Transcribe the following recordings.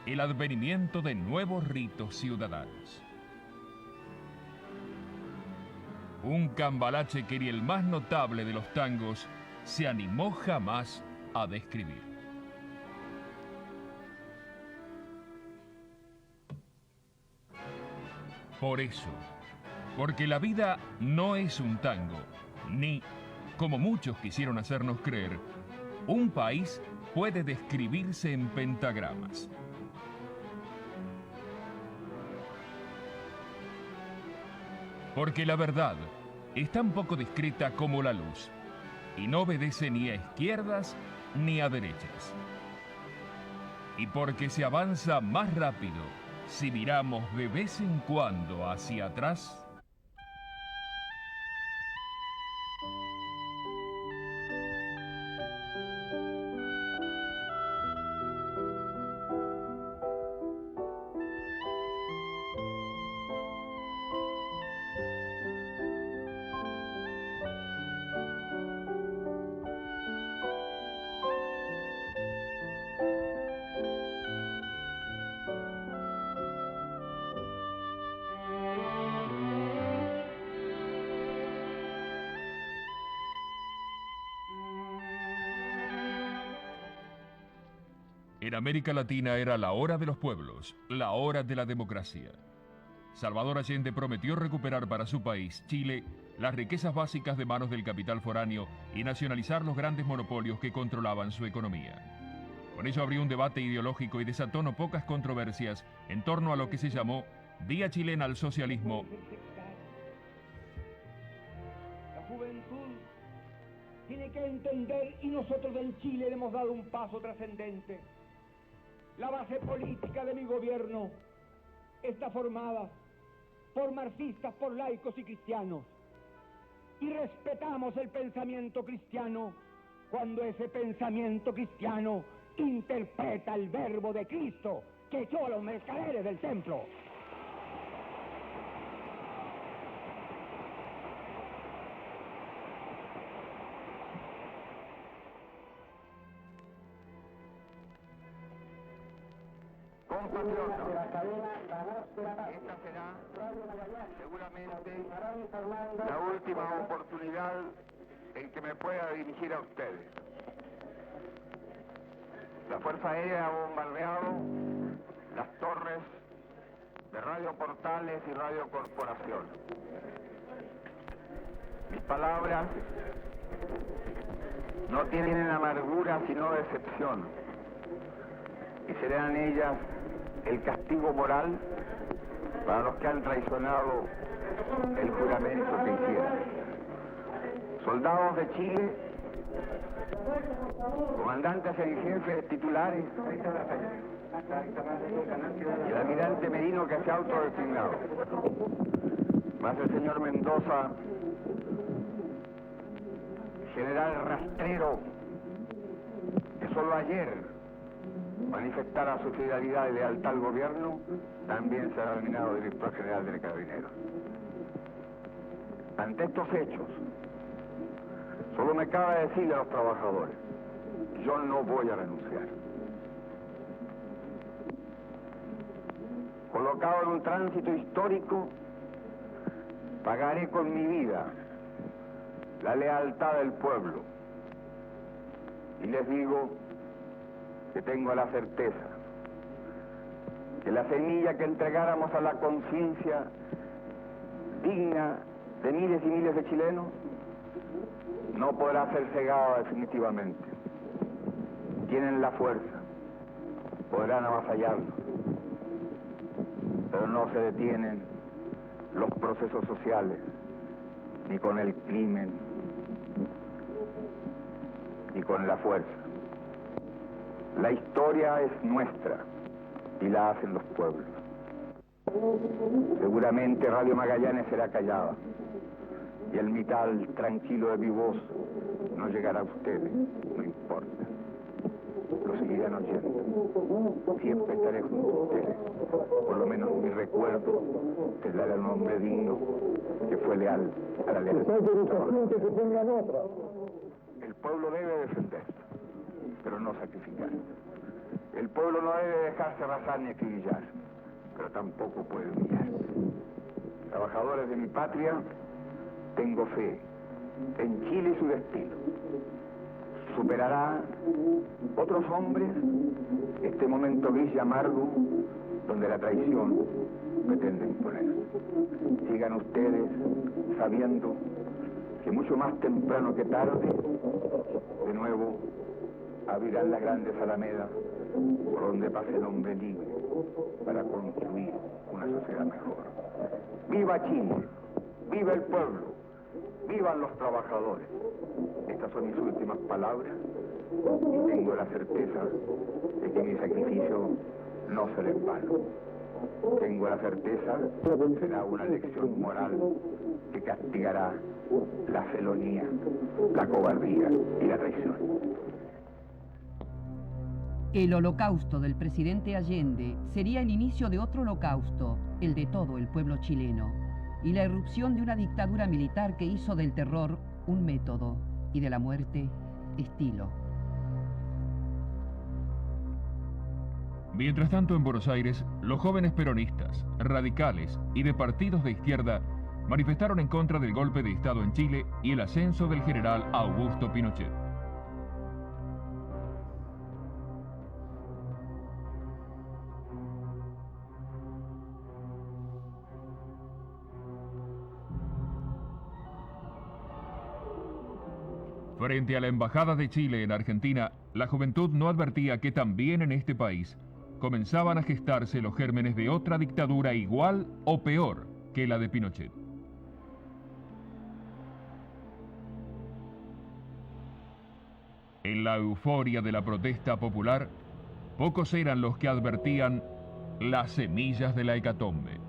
el advenimiento de nuevos ritos ciudadanos. Un cambalache que ni el más notable de los tangos se animó jamás a describir. Por eso, porque la vida no es un tango, ni, como muchos quisieron hacernos creer, un país puede describirse en pentagramas. Porque la verdad es tan poco discreta como la luz, y no obedece ni a izquierdas ni a derechas. Y porque se avanza más rápido si miramos de vez en cuando hacia atrás. En América Latina era la hora de los pueblos, la hora de la democracia. Salvador Allende prometió recuperar para su país, Chile, las riquezas básicas de manos del capital foráneo y nacionalizar los grandes monopolios que controlaban su economía. Con ello abrió un debate ideológico y desató no pocas controversias en torno a lo que se llamó Vía Chilena al Socialismo. La juventud tiene que entender, y nosotros en Chile le hemos dado un paso trascendente. La base política de mi gobierno está formada por marxistas, por laicos y cristianos. Y respetamos el pensamiento cristiano cuando ese pensamiento cristiano interpreta el verbo de Cristo que echó a los mercaderes del templo. Compatriotas, esta será seguramente la última oportunidad en que me pueda dirigir a ustedes. La Fuerza Aérea ha bombardeado las torres de Radio Portales y Radio Corporación. Mis palabras no tienen amargura sino decepción, y serán ellas el castigo moral para los que han traicionado el juramento que hicieron. Soldados de Chile, comandantes en jefe titulares, y el almirante Merino que se ha autodesignado, más el señor Mendoza, general rastrero, que solo ayer manifestara su fidelidad y lealtad al gobierno, también será nominado director general de Carabineros. Ante estos hechos, solo me cabe decirle a los trabajadores, yo no voy a renunciar. Colocado en un tránsito histórico, pagaré con mi vida la lealtad del pueblo. Y les digo que tengo la certeza que la semilla que entregáramos a la conciencia digna de miles y miles de chilenos no podrá ser cegada definitivamente. Tienen la fuerza, podrán avasallarnos, pero no se detienen los procesos sociales, ni con el crimen, ni con la fuerza. La historia es nuestra y la hacen los pueblos. Seguramente Radio Magallanes será callada y el mital tranquilo de mi voz no llegará a ustedes, no importa. Lo seguirán oyendo. Siempre estaré junto a ustedes. Por lo menos mi recuerdo tendrá el nombre digno que fue leal a la lealtad. El pueblo debe defenderse, pero no sacrificar. El pueblo no debe dejarse arrasar ni acribillar, pero tampoco puede humillar. Trabajadores de mi patria, tengo fe en Chile y su destino. Superará otros hombres este momento gris y amargo donde la traición pretende imponer. Sigan ustedes sabiendo que mucho más temprano que tarde, de nuevo, abrirán las grandes alamedas por donde pase el hombre libre para construir una sociedad mejor. ¡Viva Chile! ¡Viva el pueblo! ¡Vivan los trabajadores! Estas son mis últimas palabras y tengo la certeza de que mi sacrificio no será en vano. Tengo la certeza de que será una lección moral que castigará la felonía, la cobardía y la traición. El holocausto del presidente Allende sería el inicio de otro holocausto, el de todo el pueblo chileno, y la irrupción de una dictadura militar que hizo del terror un método y de la muerte estilo. Mientras tanto, en Buenos Aires, los jóvenes peronistas, radicales y de partidos de izquierda manifestaron en contra del golpe de Estado en Chile y el ascenso del general Augusto Pinochet. Frente a la Embajada de Chile en Argentina, la juventud no advertía que también en este país comenzaban a gestarse los gérmenes de otra dictadura igual o peor que la de Pinochet. En la euforia de la protesta popular, pocos eran los que advertían las semillas de la hecatombe.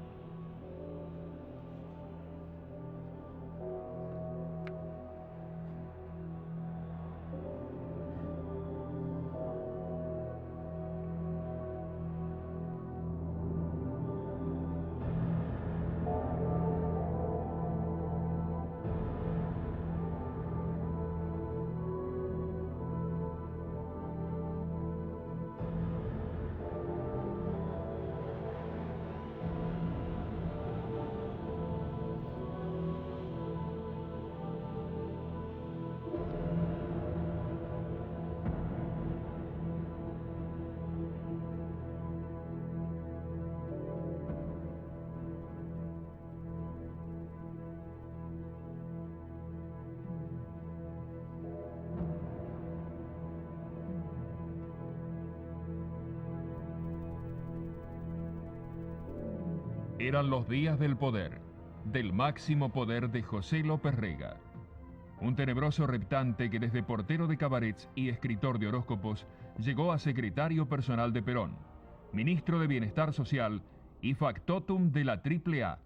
Eran los días del poder, del máximo poder de José López Rega, un tenebroso reptante que desde portero de cabarets y escritor de horóscopos llegó a secretario personal de Perón, ministro de Bienestar Social y factotum de la AAA,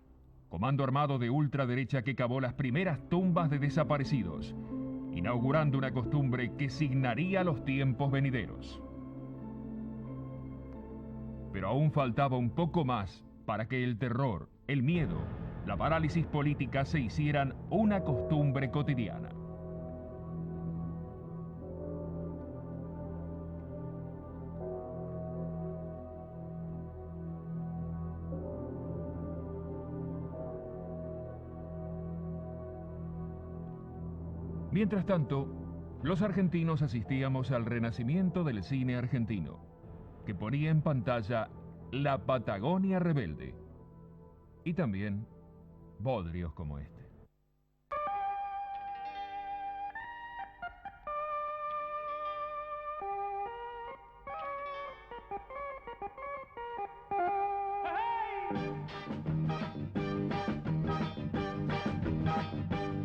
comando armado de ultraderecha que cavó las primeras tumbas de desaparecidos, inaugurando una costumbre que signaría los tiempos venideros. Pero aún faltaba un poco más para que el terror, el miedo, la parálisis política se hicieran una costumbre cotidiana. Mientras tanto, los argentinos asistíamos al renacimiento del cine argentino, que ponía en pantalla La Patagonia Rebelde y también bodrios como este.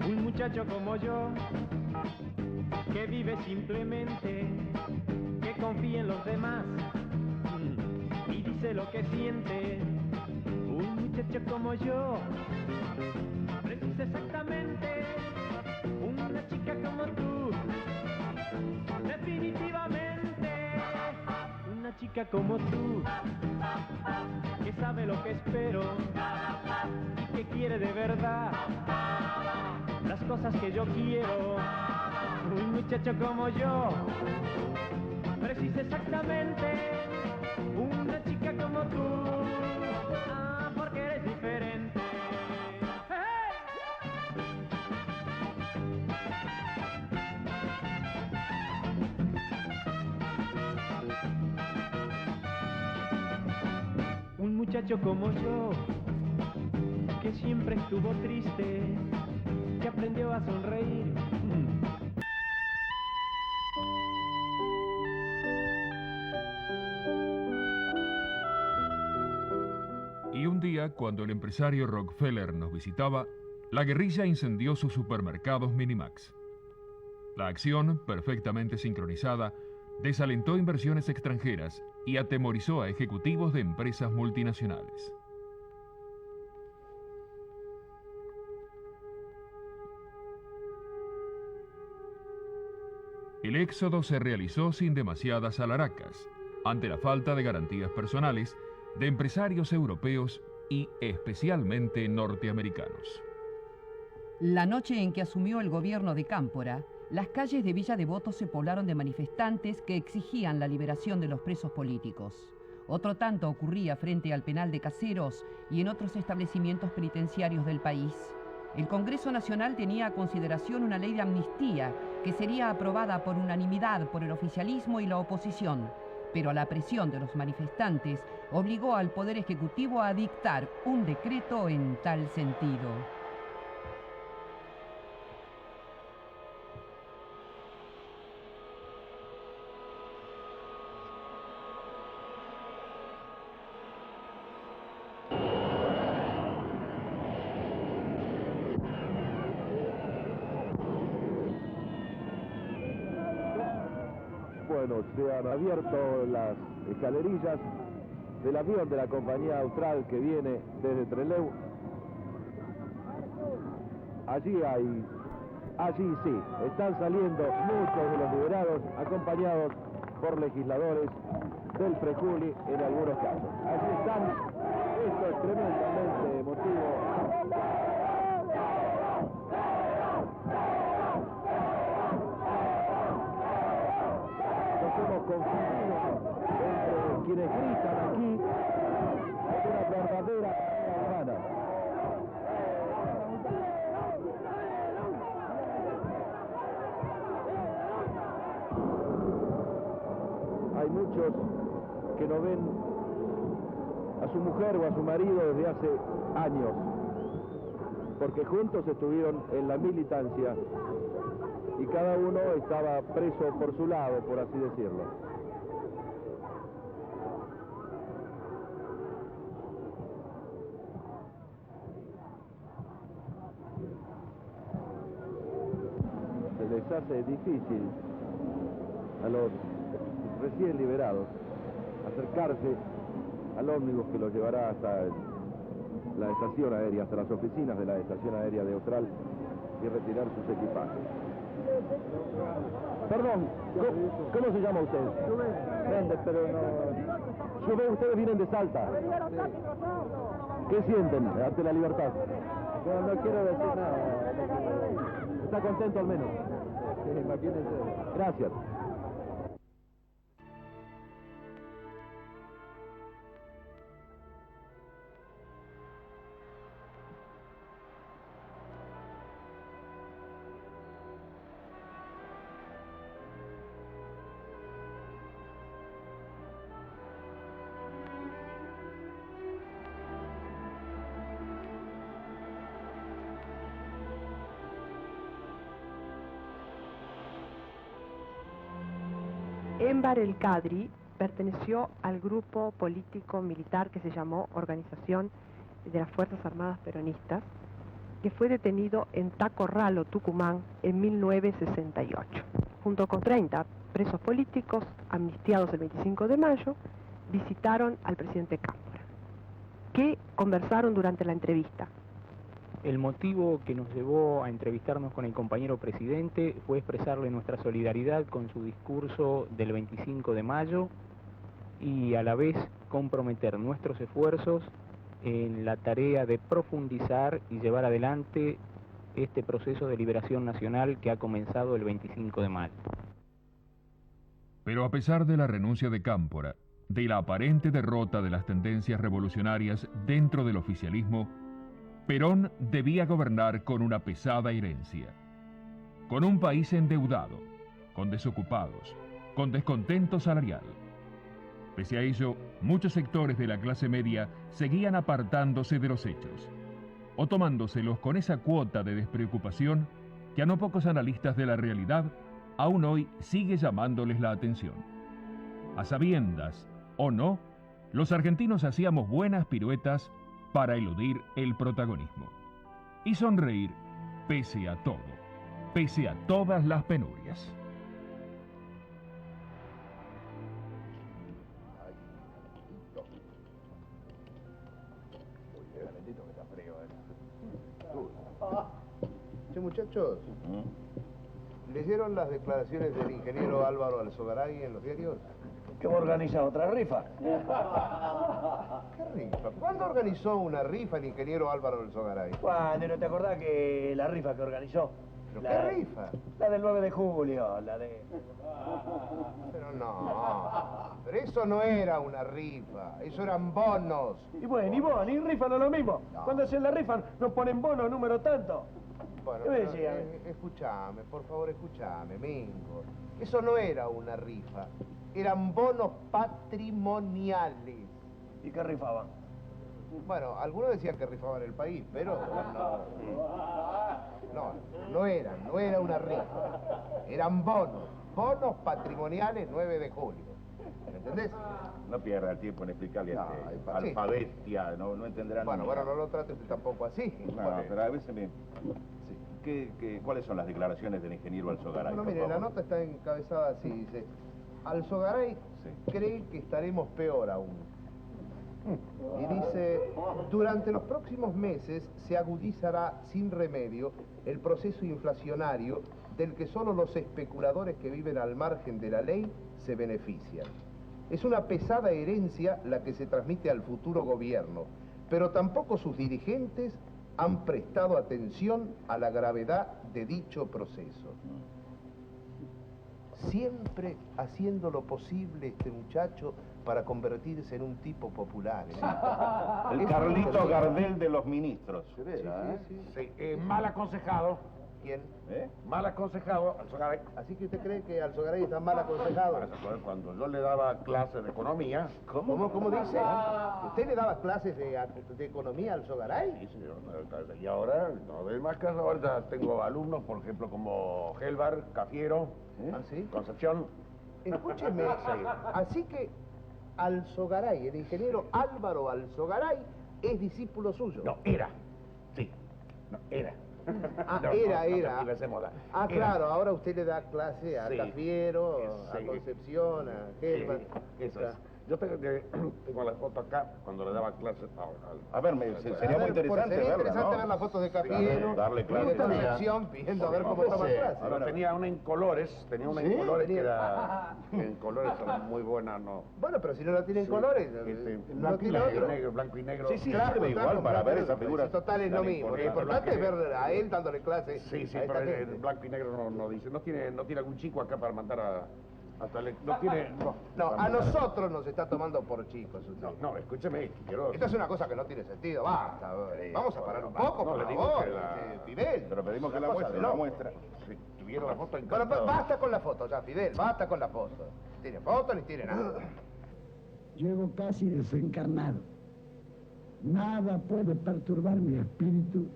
Un muchacho como yo, que vive simplemente, que confía en los demás y dice lo que siente. Un muchacho como yo precisa exactamente una chica como tú, definitivamente una chica como tú, que sabe lo que espero y que quiere de verdad las cosas que yo quiero. Un muchacho como yo precisa exactamente una chica como tú. Ah, porque eres diferente. Un muchacho como yo, que siempre estuvo triste, que aprendió a sonreír. Y un día, cuando el empresario Rockefeller nos visitaba, la guerrilla incendió sus supermercados Minimax. La acción, perfectamente sincronizada, desalentó inversiones extranjeras y atemorizó a ejecutivos de empresas multinacionales. El éxodo se realizó sin demasiadas alaracas, ante la falta de garantías personales de empresarios europeos y especialmente norteamericanos. La noche en que asumió el gobierno de Cámpora, las calles de Villa Devoto se poblaron de manifestantes que exigían la liberación de los presos políticos. Otro tanto ocurría frente al penal de Caseros y en otros establecimientos penitenciarios del país. El Congreso Nacional tenía a consideración una ley de amnistía que sería aprobada por unanimidad por el oficialismo y la oposición, pero la presión de los manifestantes obligó al Poder Ejecutivo a dictar un decreto en tal sentido. Bueno, se han abierto las escalerillas del avión de la compañía Austral que viene desde Trelew. Allí sí, están saliendo muchos de los liberados acompañados por legisladores del Frejuli en algunos casos. Allí están, esto es tremendamente emotivo. Hemos confundido entre quienes gritan aquí con una verdadera hermana. Hay muchos que no ven a su mujer o a su marido desde hace años, porque juntos estuvieron en la militancia y cada uno estaba preso por su lado, por así decirlo. Se les hace difícil a los recién liberados acercarse al ómnibus que los llevará hasta la estación aérea, hasta las oficinas de la estación aérea de Austral y retirar sus equipajes. Perdón, ¿cómo se llama usted? Méndez, pero no... Yo veo, ustedes vienen de Salta. ¿Qué sienten ante la libertad? No quiero decir nada. ¿Está contento al menos? Sí, imagínense. Gracias. Enver El Kadri perteneció al grupo político militar que se llamó Organización de las Fuerzas Armadas Peronistas, que fue detenido en Tacorralo, Tucumán, en 1968. Junto con 30 presos políticos amnistiados el 25 de mayo, visitaron al presidente Cámpora. ¿Qué conversaron durante la entrevista? El motivo que nos llevó a entrevistarnos con el compañero presidente fue expresarle nuestra solidaridad con su discurso del 25 de mayo y a la vez comprometer nuestros esfuerzos en la tarea de profundizar y llevar adelante este proceso de liberación nacional que ha comenzado el 25 de mayo. Pero a pesar de la renuncia de Cámpora, de la aparente derrota de las tendencias revolucionarias dentro del oficialismo, Perón debía gobernar con una pesada herencia. Con un país endeudado, con desocupados, con descontento salarial. Pese a ello, muchos sectores de la clase media seguían apartándose de los hechos, o tomándoselos con esa cuota de despreocupación que a no pocos analistas de la realidad aún hoy sigue llamándoles la atención. A sabiendas o no, los argentinos hacíamos buenas piruetas para eludir el protagonismo y sonreír pese a todo, pese a todas las penurias. Che, muchachos, ¿leyeron las declaraciones del ingeniero Álvaro Alzogaray en los diarios? ¿Que va a organizar otra rifa? ¿Qué rifa? ¿Cuándo organizó una rifa el ingeniero Álvaro Alzogaray? ¿Cuándo? ¿No te acordás que la rifa que organizó? ¿Pero qué rifa? La del 9 de julio, la de... Pero no, pero eso no era una rifa, eso eran bonos. Y bueno, ni bono, ni rifa no es lo mismo. No. Cuando hacen la rifa no ponen bono número tanto. Bueno, ¿Qué me pero, decía? escúchame, por favor, escúchame, Mingo. Eso no era una rifa, eran bonos patrimoniales. ¿Y qué rifaban? Bueno, algunos decían que rifaban el país, pero no era una rifa. Eran bonos patrimoniales 9 de julio. ¿Me entendés? No pierda el tiempo en explicarle a Ay, este pa- sí. alfabestia, no entenderán. Bueno, nunca. no lo trates usted tampoco así. No, Bueno, pero a veces me... ¿Cuáles son las declaraciones del ingeniero Alzogaray? Bueno, por mire, la favor? nota está encabezada así, dice, Alzogaray cree que estaremos peor aún. Y dice, durante los próximos meses se agudizará sin remedio el proceso inflacionario del que solo los especuladores que viven al margen de la ley se benefician. Es una pesada herencia la que se transmite al futuro gobierno, pero tampoco sus dirigentes han prestado atención a la gravedad de dicho proceso. Siempre haciendo lo posible este muchacho para convertirse en un tipo popular. El Eso Carlito es lo que- Gardel de los ministros. Sí. Mal aconsejado. ¿Quién? Mal aconsejado, Alzogaray. Así que usted cree que Alzogaray está mal aconsejado. Cuando yo le daba clases de economía... ¿Cómo dice? ¿Usted le daba clases de economía a Alzogaray? Sí, señor. Y ahora no doy más clases. Ahora tengo alumnos, por ejemplo, como Gelbar, Cafiero, ¿Ah, sí? Concepción. Escúcheme, así que Alzogaray, el ingeniero Álvaro Alzogaray, es discípulo suyo. No, era. Sí. No, era. Ah, No, era. no te moda. Ah, Era. claro, ahora usted le da clase a Sí. Cafiero, Sí. a Concepción, a Gelbar. Sí, eso es. Yo tengo la foto acá cuando le daba clases A ver, sería muy interesante Sería verla, interesante ¿no? ver las fotos de Cafiero, Darle y clase de también. Concepción, pidiendo a ver cómo toma clase. Pero tenía una en colores, ¿Sí? que era en colores era muy buena, no. Bueno, pero si no la tiene en colores, no tiene otro. Blanco y negro. Sí, sirve igual para ver esa figura. Si total es lo Tan mismo. Lo imponente, importante es blanco y ver a él dándole clases. Sí, a esta pero gente. en blanco y negro no dice. No tiene algún chico acá para mandar hasta el... No tiene... No, a nosotros nos está tomando por chicos usted. No, escúcheme, quiero... Esto es una cosa que no tiene sentido, basta. Vamos a parar un poco, No, por le digo favor, que la- Fidel. Pero pedimos que Una la cosa muestre, de la loco. muestra. Si tuviera la foto Bueno, encantado. basta con la foto ya, Fidel, basta con la foto. No tiene foto ni tiene nada. Llego casi desencarnado. Nada puede perturbar mi espíritu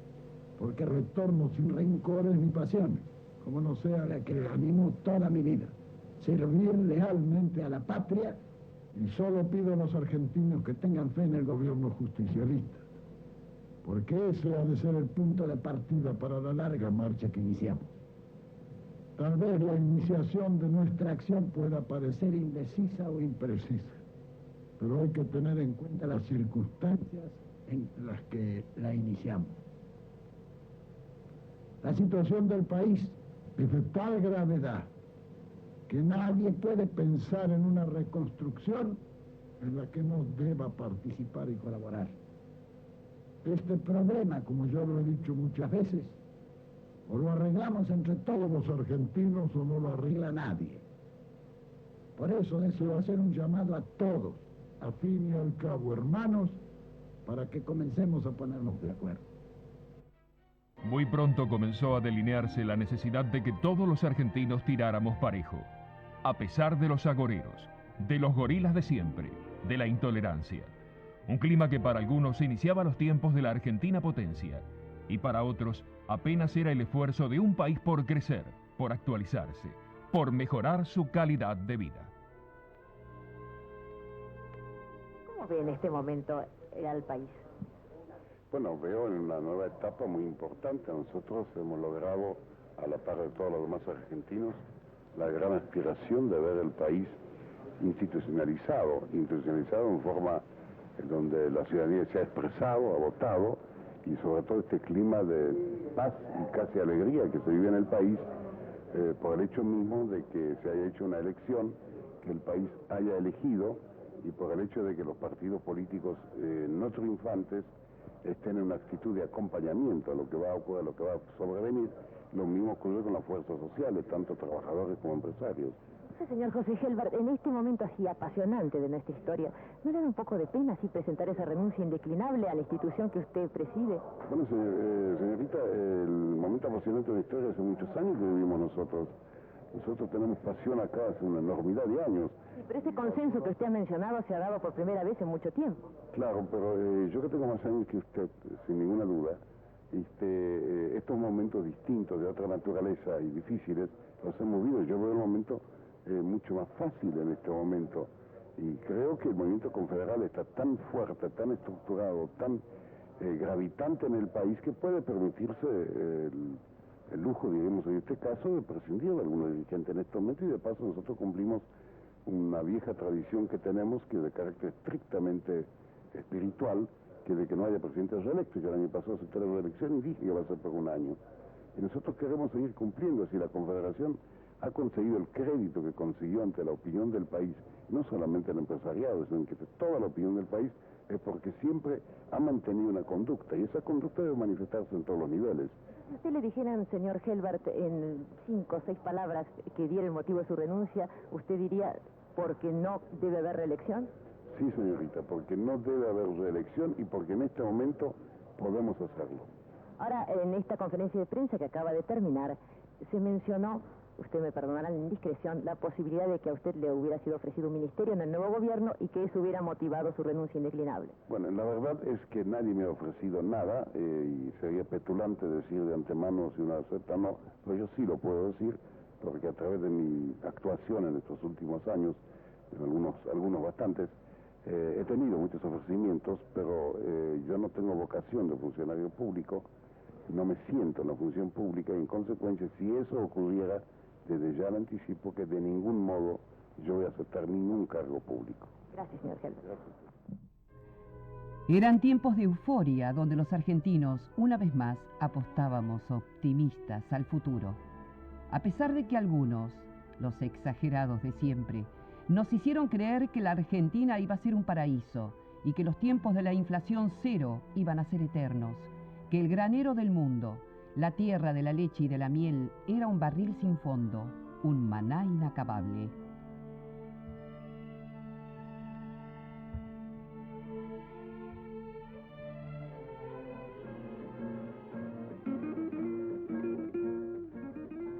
porque retorno sin rencores ni pasiones, como no sea la que animo toda mi vida. Servir lealmente a la patria y solo pido a los argentinos que tengan fe en el gobierno justicialista, porque ese ha de ser el punto de partida para la larga marcha que iniciamos. Tal vez la iniciación de nuestra acción pueda parecer indecisa o imprecisa, pero hay que tener en cuenta las circunstancias en las que la iniciamos. La situación del país es de tal gravedad que nadie puede pensar en una reconstrucción en la que no deba participar y colaborar. Este problema, como yo lo he dicho muchas veces, o lo arreglamos entre todos los argentinos o no lo arregla nadie. Por eso decido hacer un llamado a todos, al fin y al cabo hermanos, para que comencemos a ponernos de acuerdo. Muy pronto comenzó a delinearse la necesidad de que todos los argentinos tiráramos parejo, a pesar de los agoreros, de los gorilas de siempre, de la intolerancia. Un clima que para algunos iniciaba los tiempos de la Argentina potencia y para otros apenas era el esfuerzo de un país por crecer, por actualizarse, por mejorar su calidad de vida. ¿Cómo ve en este momento al país? Bueno, veo en una nueva etapa muy importante. Nosotros hemos logrado, a la par de todos los demás argentinos, la gran aspiración de ver el país institucionalizado en forma en donde la ciudadanía se ha expresado, ha votado, y sobre todo este clima de paz y casi alegría que se vive en el país por el hecho mismo de que se haya hecho una elección, que el país haya elegido, y por el hecho de que los partidos políticos no triunfantes estén en una actitud de acompañamiento a lo que va a ocurrir, a lo que va a sobrevenir. Lo mismo ocurre con las fuerzas sociales, tanto trabajadores como empresarios. Sí, señor José Gelbart, en este momento así apasionante de nuestra historia, ¿no le da un poco de pena así presentar esa renuncia indeclinable a la institución que usted preside? Bueno, señorita, el momento apasionante de la historia hace muchos años que vivimos nosotros. Nosotros tenemos pasión acá hace una enormidad de años. Sí, pero ese consenso que usted ha mencionado se ha dado por primera vez en mucho tiempo. Claro, pero yo que tengo más años que usted, sin ninguna duda, estos momentos distintos, de otra naturaleza y difíciles, los hemos vivido. Yo veo el momento mucho más fácil en este momento. Y creo que el movimiento confederal está tan fuerte, tan estructurado, tan gravitante en el país que puede permitirse el lujo, digamos, en este caso, de prescindir de algunos dirigentes en este momento, y de paso nosotros cumplimos una vieja tradición que tenemos, que es de carácter estrictamente espiritual, que de que no haya presidentes reelectos. Yo el año pasado acepté la reelección y dije que va a ser por un año. Y nosotros queremos seguir cumpliendo. Si la Confederación ha conseguido el crédito que consiguió ante la opinión del país, no solamente el empresariado, sino que toda la opinión del país, es porque siempre ha mantenido una conducta, y esa conducta debe manifestarse en todos los niveles. Si usted le dijera, señor Gelbart, en 5 o 6 palabras que diera el motivo de su renuncia, ¿usted diría porque no debe haber reelección? Sí, señorita, porque no debe haber reelección y porque en este momento podemos hacerlo. Ahora, en esta conferencia de prensa que acaba de terminar, se mencionó, usted me perdonará la indiscreción, la posibilidad de que a usted le hubiera sido ofrecido un ministerio en el nuevo gobierno y que eso hubiera motivado su renuncia indeclinable. Bueno, la verdad es que nadie me ha ofrecido nada, y sería petulante decir de antemano si uno acepta o no, pero yo sí lo puedo decir, porque a través de mi actuación en estos últimos años, en algunos bastantes, he tenido muchos ofrecimientos, pero yo no tengo vocación de funcionario público, no me siento en la función pública, y en consecuencia, si eso ocurriera, desde ya le anticipo que de ningún modo yo voy a aceptar ningún cargo público. Gracias, señor Gelbart. Eran tiempos de euforia donde los argentinos, una vez más, apostábamos optimistas al futuro. A pesar de que algunos, los exagerados de siempre, nos hicieron creer que la Argentina iba a ser un paraíso y que los tiempos de la inflación cero iban a ser eternos, que el granero del mundo, la tierra de la leche y de la miel, era un barril sin fondo, un maná inacabable.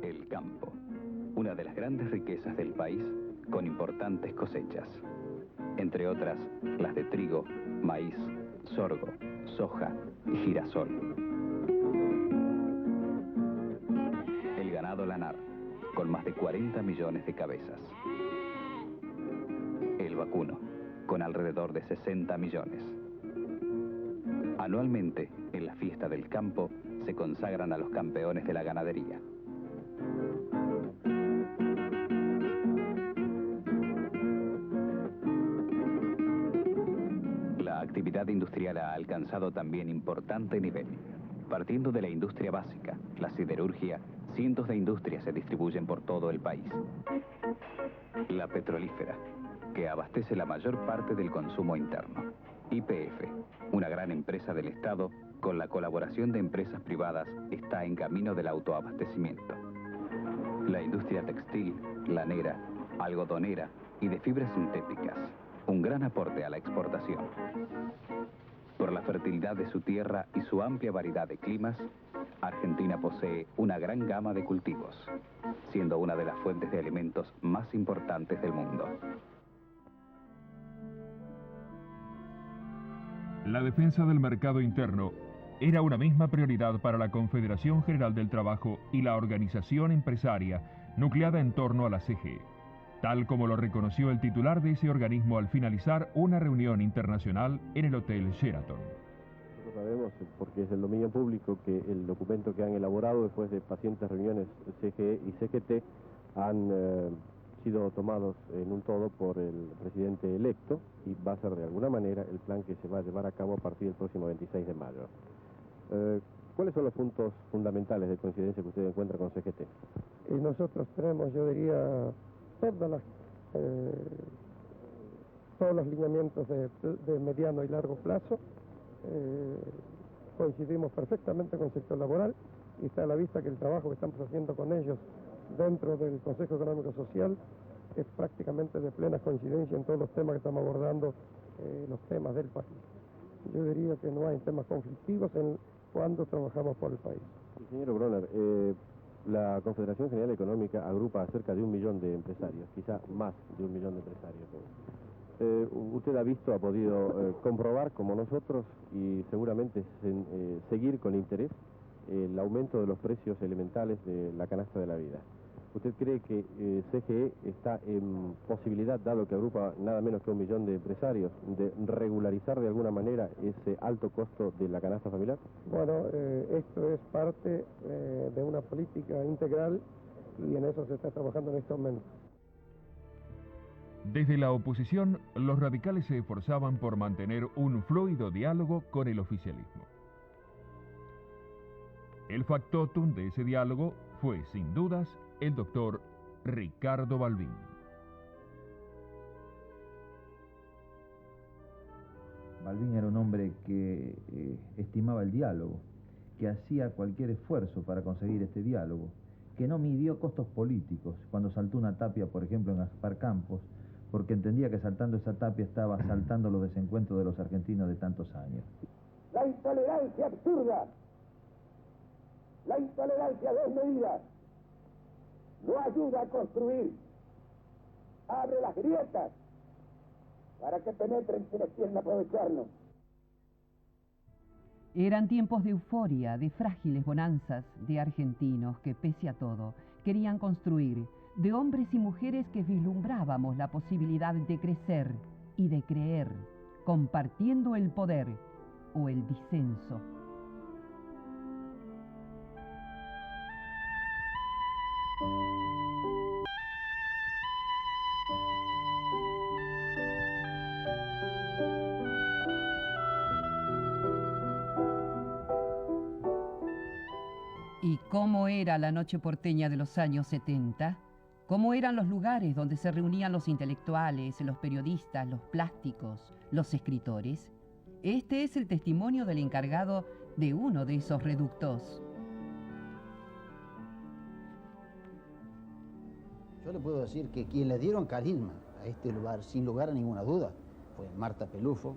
El campo, una de las grandes riquezas del país, con importantes cosechas. Entre otras, las de trigo, maíz, sorgo, soja y girasol. El ganado lanar, con más de 40 millones de cabezas. El vacuno, con alrededor de 60 millones. Anualmente, en la fiesta del campo, se consagran a los campeones de la ganadería. La actividad industrial ha alcanzado también importante nivel. Partiendo de la industria básica, la siderurgia, cientos de industrias se distribuyen por todo el país. La petrolífera, que abastece la mayor parte del consumo interno. YPF, una gran empresa del Estado, con la colaboración de empresas privadas, está en camino del autoabastecimiento. La industria textil, lanera, algodonera, y de fibras sintéticas, un gran aporte a la exportación. Por la fertilidad de su tierra y su amplia variedad de climas, Argentina posee una gran gama de cultivos, siendo una de las fuentes de alimentos más importantes del mundo. La defensa del mercado interno era una misma prioridad para la Confederación General del Trabajo y la organización empresaria nucleada en torno a la CGE, tal como lo reconoció el titular de ese organismo al finalizar una reunión internacional en el Hotel Sheraton. Nosotros sabemos, porque es del dominio público, que el documento que han elaborado después de pacientes reuniones CGE y CGT han sido tomados en un todo por el presidente electo y va a ser de alguna manera el plan que se va a llevar a cabo a partir del próximo 26 de mayo. ¿Cuáles son los puntos fundamentales de coincidencia que usted encuentra con CGT? Y nosotros tenemos, yo diría, todos los lineamientos de mediano y largo plazo. Coincidimos perfectamente con el sector laboral y está a la vista que el trabajo que estamos haciendo con ellos dentro del Consejo Económico Social es prácticamente de plena coincidencia en todos los temas que estamos abordando, los temas del país. Yo diría que no hay temas conflictivos cuando trabajamos por el país. Señor Bronner, la Confederación General Económica agrupa a cerca de 1 millón de empresarios, quizá más de 1 millón de empresarios. Usted ha visto, ha podido comprobar, como nosotros, y seguramente seguir con interés el aumento de los precios elementales de la canasta de la vida. ¿Usted cree que CGE está en posibilidad, dado que agrupa nada menos que 1 millón de empresarios, de regularizar de alguna manera ese alto costo de la canasta familiar? Bueno, esto es parte de una política integral y en eso se está trabajando en este momento. Desde la oposición, los radicales se esforzaban por mantener un fluido diálogo con el oficialismo. El factotum de ese diálogo fue, sin dudas, el doctor Ricardo Balbín. Balbín era un hombre que estimaba el diálogo, que hacía cualquier esfuerzo para conseguir este diálogo, que no midió costos políticos cuando saltó una tapia, por ejemplo, en Gaspar Campos, porque entendía que saltando esa tapia estaba saltando los desencuentros de los argentinos de tantos años. La intolerancia absurda, la intolerancia desmedida, no ayuda a construir, abre las grietas para que penetren quienes quieren aprovecharnos. Eran tiempos de euforia, de frágiles bonanzas, de argentinos que, pese a todo, querían construir, de hombres y mujeres que vislumbrábamos la posibilidad de crecer y de creer, compartiendo el poder o el disenso. ¿Y cómo era la noche porteña de los años 70? ¿Cómo eran los lugares donde se reunían los intelectuales, los periodistas, los plásticos, los escritores? Este es el testimonio del encargado de uno de esos reductos. Yo le puedo decir que quien le dieron carisma a este lugar, sin lugar a ninguna duda, fue Marta Pelufo,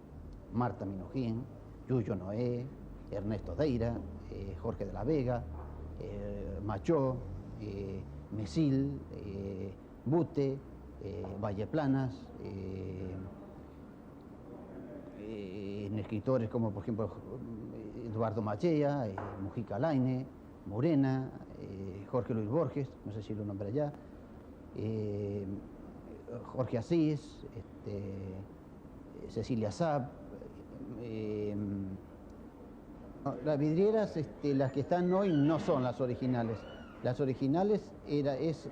Marta Minujín, Yuyo Noé, Ernesto Deira, Jorge de la Vega, Machó, Mesil, Bute, Valleplanas, en escritores como por ejemplo Eduardo Machea, Mujica Laine, Morena, Jorge Luis Borges, no sé si lo nombré ya, Jorge Asís, Cecilia Saab. Las vidrieras, las que están hoy, no son las originales. Las originales es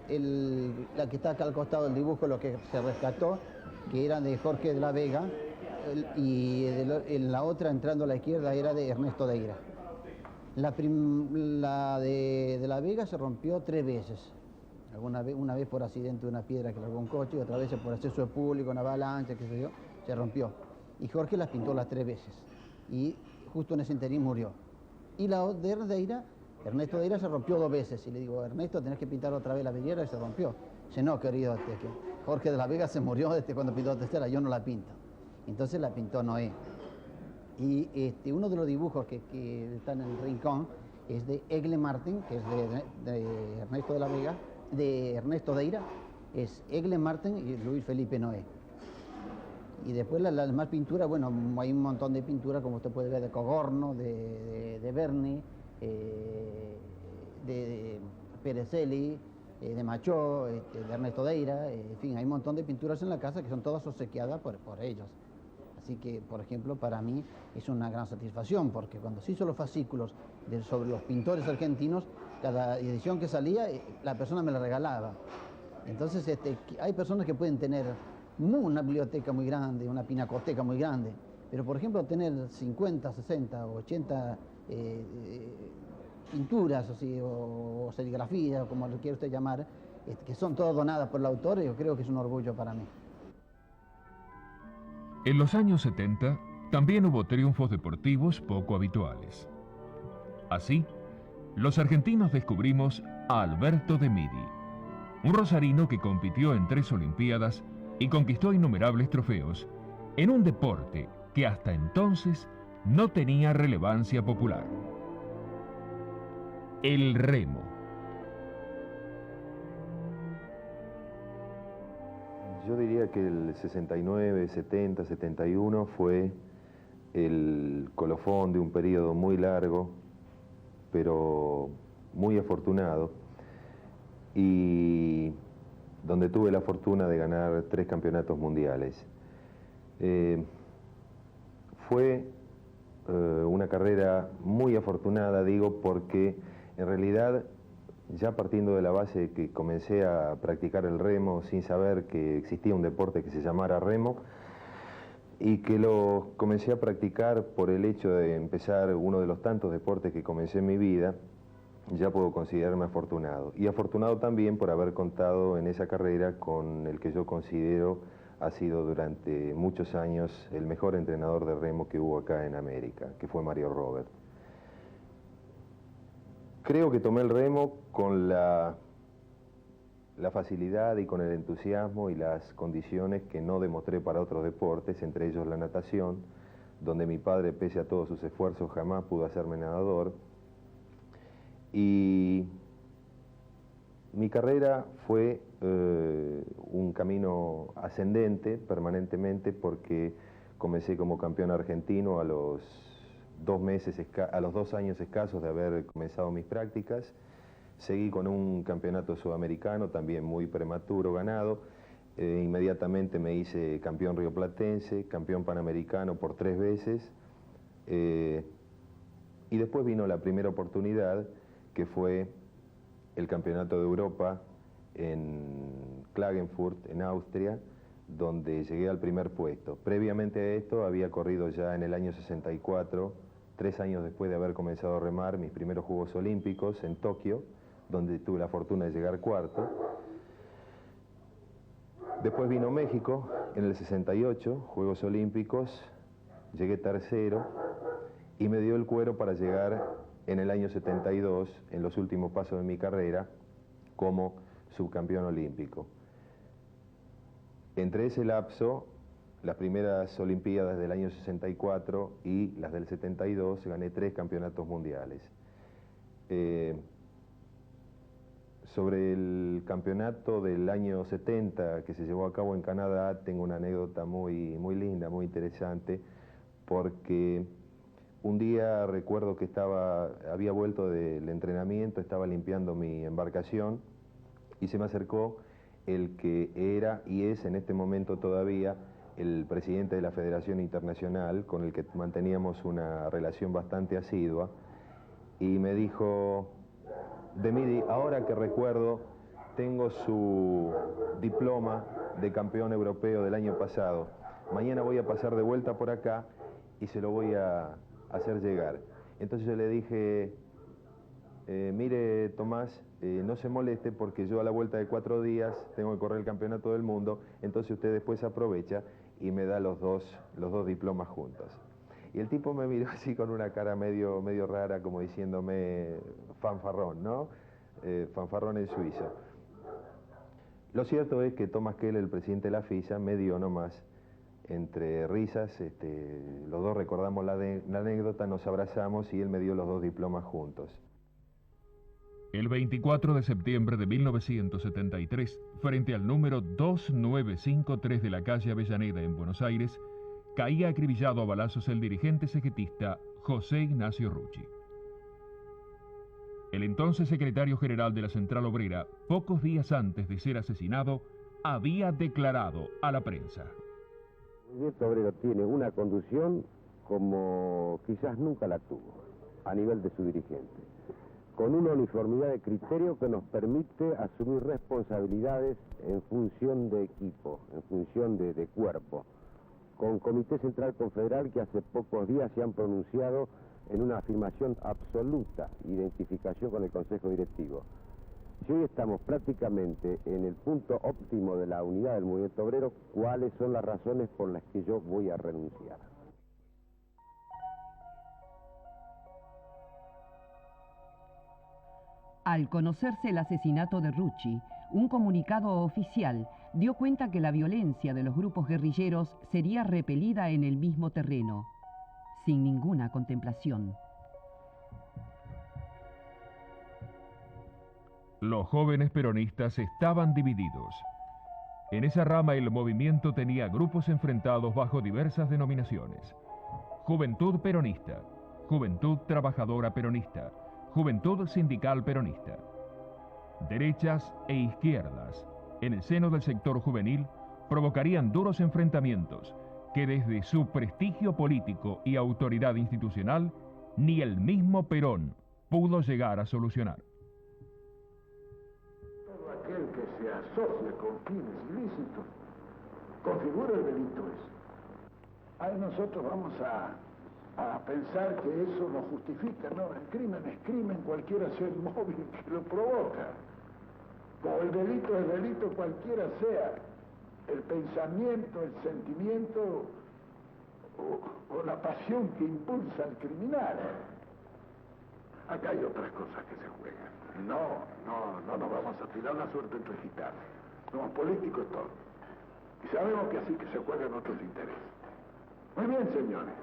la que está acá al costado del dibujo, lo que se rescató, que era de Jorge de la Vega, y en la otra, entrando a la izquierda, era de Ernesto Deira. La de la Vega se rompió 3 veces. Una vez por accidente de una piedra que largó un coche, y otra vez por exceso de público, una avalancha, qué sé yo, se rompió. Y Jorge las pintó las 3 veces. Y justo en ese interín murió. Y la de Ernesto Deira se rompió 2 veces. Y le digo, Ernesto, tenés que pintar otra vez la vidriera, y se rompió. Dice, no, querido, Jorge de la Vega se murió cuando pintó Testera, yo no la pinto. Entonces la pintó Noé. Y uno de los dibujos que está en el rincón es de Egle Martin, que es de Ernesto de la Vega, de Ernesto Deira, es Egle Martin y Luis Felipe Noé. Y después las demás pinturas, bueno, hay un montón de pinturas, como usted puede ver, de Cogorno, de Berni, de Perezelli, de Machó, de Ernesto Deira, en fin, hay un montón de pinturas en la casa que son todas obsequiadas por ellos. Así que, por ejemplo, para mí es una gran satisfacción, porque cuando se hizo los fascículos sobre los pintores argentinos, cada edición que salía, la persona me la regalaba. Entonces, hay personas que pueden tener una biblioteca muy grande, una pinacoteca muy grande, pero, por ejemplo, tener 50, 60 o 80 pinturas o serigrafías, como lo quiera usted llamar, que son todas donadas por el autor, yo creo que es un orgullo para mí. En los años 70 también hubo triunfos deportivos poco habituales. Así, los argentinos descubrimos a Alberto de Midi, un rosarino que compitió en 3 Olimpiadas y conquistó innumerables trofeos en un deporte que hasta entonces no tenía relevancia popular: el remo. Yo diría que el 69, 70, 71 fue el colofón de un periodo muy largo, pero muy afortunado, y donde tuve la fortuna de ganar 3 campeonatos mundiales. Fue una carrera muy afortunada, digo, porque en realidad, ya partiendo de la base que comencé a practicar el remo sin saber que existía un deporte que se llamara remo, y que lo comencé a practicar por el hecho de empezar uno de los tantos deportes que comencé en mi vida, ya puedo considerarme afortunado. Y afortunado también por haber contado en esa carrera con el que yo considero ha sido durante muchos años el mejor entrenador de remo que hubo acá en América, que fue Mario Robert. Creo que tomé el remo con la facilidad y con el entusiasmo y las condiciones que no demostré para otros deportes, entre ellos la natación, donde mi padre, pese a todos sus esfuerzos, jamás pudo hacerme nadador. Y mi carrera fue un camino ascendente permanentemente, porque comencé como campeón argentino a los 2 años escasos de haber comenzado mis prácticas. Seguí con un campeonato sudamericano también muy prematuro ganado. Inmediatamente me hice campeón rioplatense, campeón panamericano por 3 veces. Y después vino la primera oportunidad, que fue el Campeonato de Europa en Klagenfurt, en Austria, donde llegué al primer puesto. Previamente a esto había corrido ya en el año 64, 3 años después de haber comenzado a remar, mis primeros Juegos Olímpicos en Tokio, donde tuve la fortuna de llegar cuarto. Después vino México en el 68, Juegos Olímpicos, llegué tercero y me dio el cuero para llegar en el año 72, en los últimos pasos de mi carrera, como subcampeón olímpico. Entre ese lapso, las primeras Olimpiadas del año 64 y las del 72, gané 3 campeonatos mundiales. Sobre el campeonato del año 70 que se llevó a cabo en Canadá, tengo una anécdota muy linda, muy interesante, porque un día recuerdo que había vuelto del entrenamiento, estaba limpiando mi embarcación y se me acercó el que era y es en este momento todavía el presidente de la Federación Internacional, con el que manteníamos una relación bastante asidua, y me dijo: de Midi, ahora que recuerdo, tengo su diploma de campeón europeo del año pasado. Mañana voy a pasar de vuelta por acá y se lo voy a hacer llegar. Entonces yo le dije: mire, Tomás, no se moleste, porque yo a la vuelta de 4 días tengo que correr el campeonato del mundo, entonces usted después aprovecha y me da los dos diplomas juntos. Y el tipo me miró así con una cara medio rara, como diciéndome fanfarrón, ¿no? Fanfarrón en suizo. Lo cierto es que Tomás Keller, el presidente de la FISA, me dio nomás, entre risas, los dos recordamos la anécdota, nos abrazamos y él me dio los 2 diplomas juntos. El 24 de septiembre de 1973, frente al número 2953 de la calle Avellaneda en Buenos Aires, caía acribillado a balazos el dirigente cegetista José Ignacio Rucci. El entonces secretario general de la Central Obrera, pocos días antes de ser asesinado, había declarado a la prensa: El movimiento obrero tiene una conducción como quizás nunca la tuvo, a nivel de su dirigente, con una uniformidad de criterio que nos permite asumir responsabilidades en función de equipo, en función de cuerpo, con Comité Central Confederal que hace pocos días se han pronunciado en una afirmación absoluta, identificación con el Consejo Directivo. Si hoy estamos prácticamente en el punto óptimo de la unidad del movimiento obrero, ¿cuáles son las razones por las que yo voy a renunciar? Al conocerse el asesinato de Rucci, un comunicado oficial dio cuenta que la violencia de los grupos guerrilleros sería repelida en el mismo terreno, sin ninguna contemplación. Los jóvenes peronistas estaban divididos. En esa rama el movimiento tenía grupos enfrentados bajo diversas denominaciones: Juventud Peronista, Juventud Trabajadora Peronista, Juventud Sindical Peronista. Derechas e izquierdas, en el seno del sector juvenil, provocarían duros enfrentamientos que desde su prestigio político y autoridad institucional, ni el mismo Perón pudo llegar a solucionar. Todo aquel que se asocia con fines ilícitos configura el delito ese. Ahí nosotros vamos a pensar que eso no justifica, no, el crimen es crimen, cualquiera sea el móvil que lo provoca. O el delito es delito, cualquiera sea el pensamiento, el sentimiento o la pasión que impulsa al criminal. Acá hay otras cosas que se juegan. No nos vamos a tirar la suerte entre gitanos. Somos políticos todos. Y sabemos que así que se juegan otros intereses. Muy bien, señores.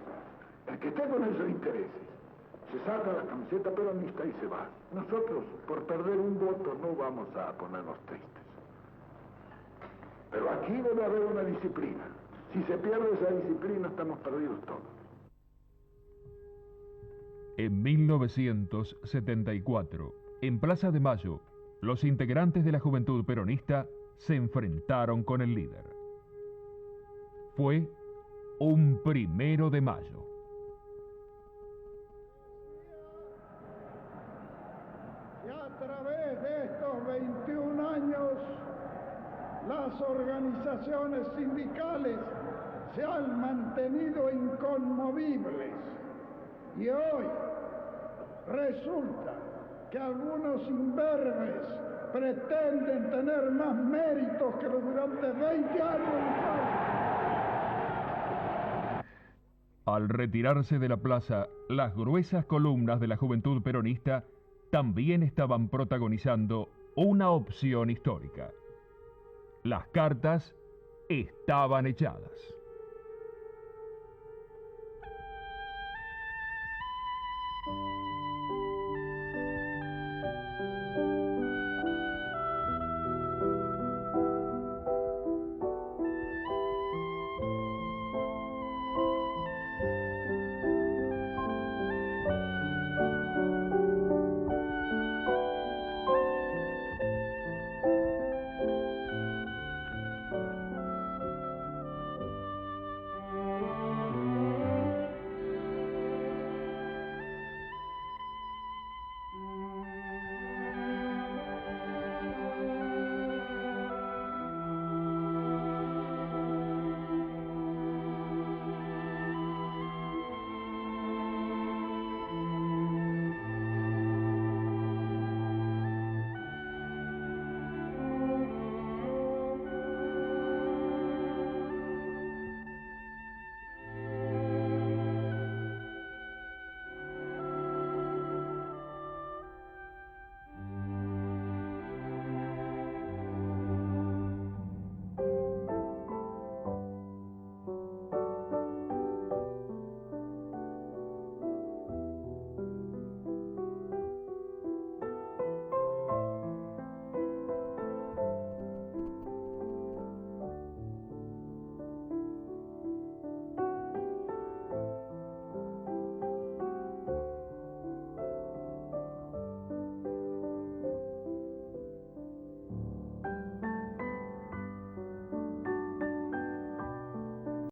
El que esté con esos intereses se saca la camiseta peronista y se va. Nosotros, por perder un voto, no vamos a ponernos tristes. Pero aquí debe haber una disciplina. Si se pierde esa disciplina, estamos perdidos todos. En 1974, en Plaza de Mayo, los integrantes de la Juventud Peronista se enfrentaron con el líder. Fue un 1 de mayo. Y a través de estos 21 años, las organizaciones sindicales se han mantenido inconmovibles. Y hoy resulta que algunos imberbes pretenden tener más méritos que los durante 20 años. Al retirarse de la plaza, las gruesas columnas de la Juventud Peronista también estaban protagonizando una opción histórica. Las cartas estaban echadas.